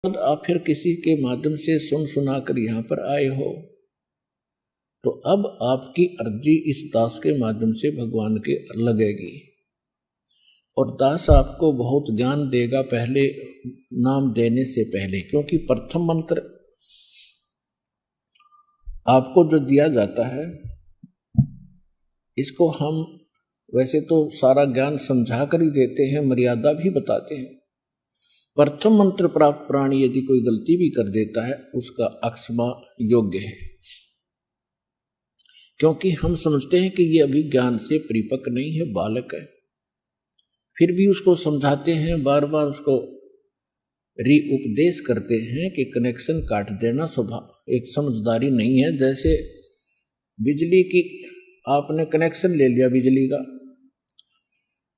आप फिर किसी के माध्यम से सुन सुना कर यहाँ पर आए हो, तो अब आपकी अर्जी इस दास के माध्यम से भगवान के लगेगी और दास आपको बहुत ज्ञान देगा पहले नाम देने से पहले, क्योंकि प्रथम मंत्र आपको जो दिया जाता है इसको हम वैसे तो सारा ज्ञान समझा कर ही देते हैं, मर्यादा भी बताते हैं। प्रथम मंत्र प्राप्त प्राणी यदि कोई गलती भी कर देता है उसका अक्षमा योग्य है, क्योंकि हम समझते हैं कि ये अभी ज्ञान से परिपक्व नहीं है, बालक है। फिर भी उसको समझाते हैं, बार बार उसको उपदेश करते हैं कि कनेक्शन काट देना स्वभाव एक समझदारी नहीं है। जैसे बिजली की आपने कनेक्शन ले लिया बिजली का,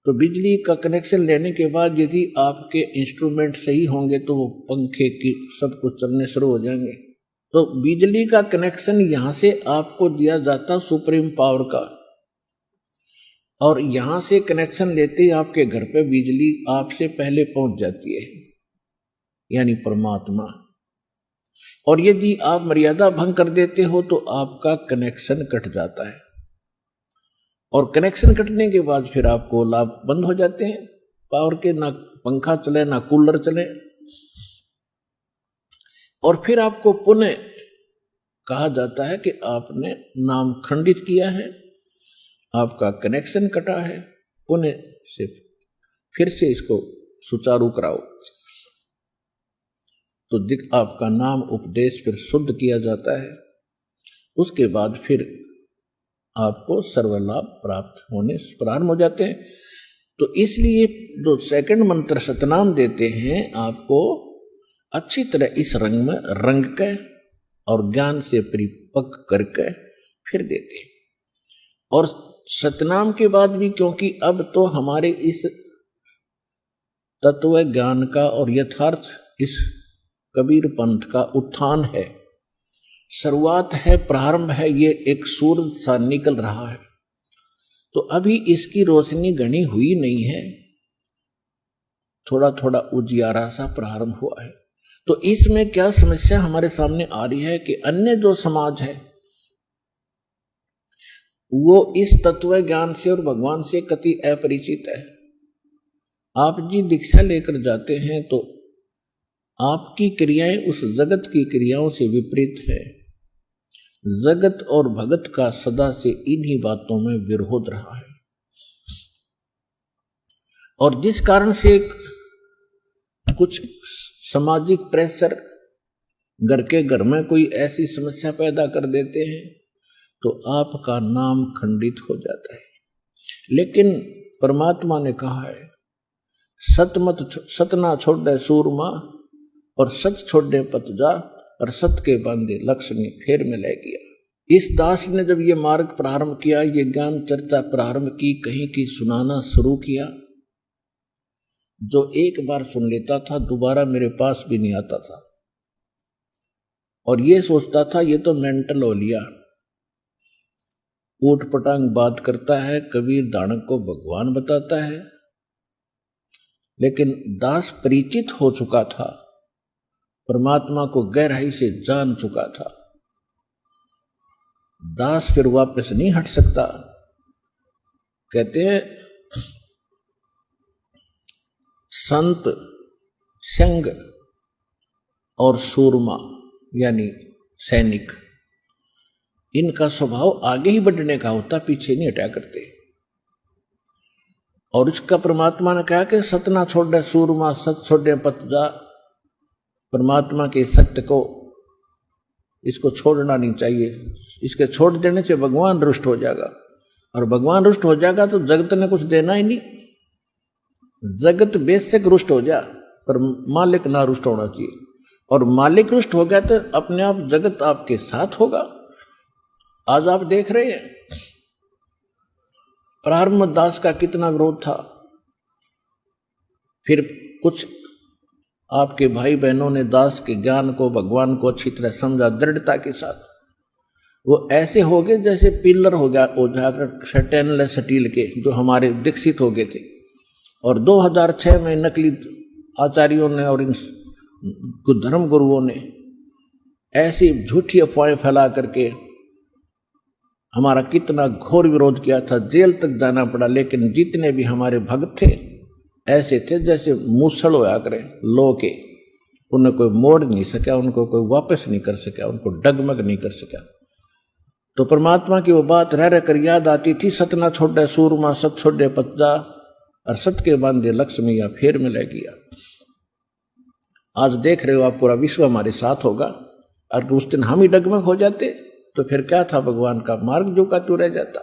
तो बिजली का कनेक्शन लेने के बाद यदि आपके इंस्ट्रूमेंट सही होंगे तो वो पंखे की सब कुछ चलने शुरू हो जाएंगे। तो बिजली का कनेक्शन यहाँ से आपको दिया जाता सुप्रीम पावर का, और यहाँ से कनेक्शन लेते ही आपके घर पे बिजली आपसे पहले पहुंच जाती है, यानी परमात्मा। और यदि आप मर्यादा भंग कर देते हो तो आपका कनेक्शन कट जाता है, और कनेक्शन कटने के बाद फिर आपको लाभ बंद हो जाते हैं पावर के, ना पंखा चले ना कूलर चले, और फिर आपको पुनः कहा जाता है कि आपने नाम खंडित किया है, आपका कनेक्शन कटा है, पुनः से फिर से इसको सुचारू कराओ। तो आपका नाम उपदेश फिर शुद्ध किया जाता है, उसके बाद फिर आपको सर्वलाभ प्राप्त होने प्रारंभ हो जाते हैं। तो इसलिए जो सेकंड मंत्र सतनाम देते हैं आपको अच्छी तरह इस रंग में रंग के और ज्ञान से परिपक्व करके फिर देते हैं। और सतनाम के बाद भी, क्योंकि अब तो हमारे इस तत्व ज्ञान का और यथार्थ इस कबीर पंथ का उत्थान है, शुरुआत है, प्रारंभ है, ये एक सूरज सा निकल रहा है, तो अभी इसकी रोशनी घनी हुई नहीं है, थोड़ा थोड़ा उजियारा सा प्रारंभ हुआ है। तो इसमें क्या समस्या हमारे सामने आ रही है कि अन्य जो समाज है वो इस तत्व ज्ञान से और भगवान से कति अपरिचित है। आप जी दीक्षा लेकर जाते हैं तो आपकी क्रियाएं उस जगत की क्रियाओं से विपरीत है। जगत और भगत का सदा से इन्हीं बातों में विरोध रहा है, और जिस कारण से कुछ सामाजिक प्रेशर घर के घर में कोई ऐसी समस्या पैदा कर देते हैं तो आपका नाम खंडित हो जाता है। लेकिन परमात्मा ने कहा है सत ना छोड़े सूरमा और सत छोड़े पत जा, और सत के बांधे लक्ष्य ने फेर में ले गया। इस दास ने जब ये मार्ग प्रारंभ किया, ये ज्ञान चर्चा प्रारंभ की, कहीं की सुनाना शुरू किया, जो एक बार सुन लेता था दोबारा मेरे पास भी नहीं आता था, और ये सोचता था ये तो मेंटल हो लिया, ऊट पटांग बात करता है, कबीर दानक को भगवान बताता है। लेकिन दास परिचित हो चुका था, परमात्मा को गहराई से जान चुका था। दास फिर वापस नहीं हट सकता। कहते हैं संत, संग और सूरमा यानी सैनिक, इनका स्वभाव आगे ही बढ़ने का होता, पीछे नहीं हटा करते। और इसका परमात्मा ने कहा कि सत ना छोड़े सूरमा सत छोड़े पत जा। परमात्मा के सत्य को इसको छोड़ना नहीं चाहिए, इसके छोड़ देने से भगवान रुष्ट हो जाएगा, और भगवान रुष्ट हो जाएगा तो जगत ने कुछ देना ही नहीं। जगत बेशक रुष्ट हो जाए पर मालिक ना रुष्ट होना चाहिए, और मालिक रुष्ट हो गया तो अपने आप जगत आपके साथ होगा। आज आप देख रहे हैं प्रारंभ में दास का कितना विरोध था, फिर कुछ आपके भाई बहनों ने दास के ज्ञान को, भगवान को अच्छी तरह समझा दृढ़ता के साथ। वो ऐसे हो गए जैसे पिलर हो जाकर स्टेनलेस स्टील के, जो हमारे विकसित हो गए थे। और 2006 में नकली आचार्यों ने और इन धर्म गुरुओं ने ऐसी झूठी अफवाहें फैला करके हमारा कितना घोर विरोध किया था, जेल तक जाना पड़ा। लेकिन जितने भी हमारे भक्त थे ऐसे थे जैसे मूसल होया करें लो के, उन्हें कोई मोड़ नहीं सका, उनको कोई वापस नहीं कर सका, उनको डगमग नहीं कर सका। तो परमात्मा की वो बात रह रह कर याद आती थी, सत ना छोड़े सूरमा सत छोड़े पत्ता, और सत के बांधे लक्ष्मी या फेर में ले गया। आज देख रहे हो आप, पूरा विश्व हमारे साथ होगा, और उस दिन हम ही डगमग हो जाते तो फिर क्या था, भगवान का मार्ग जो का तू रह जाता।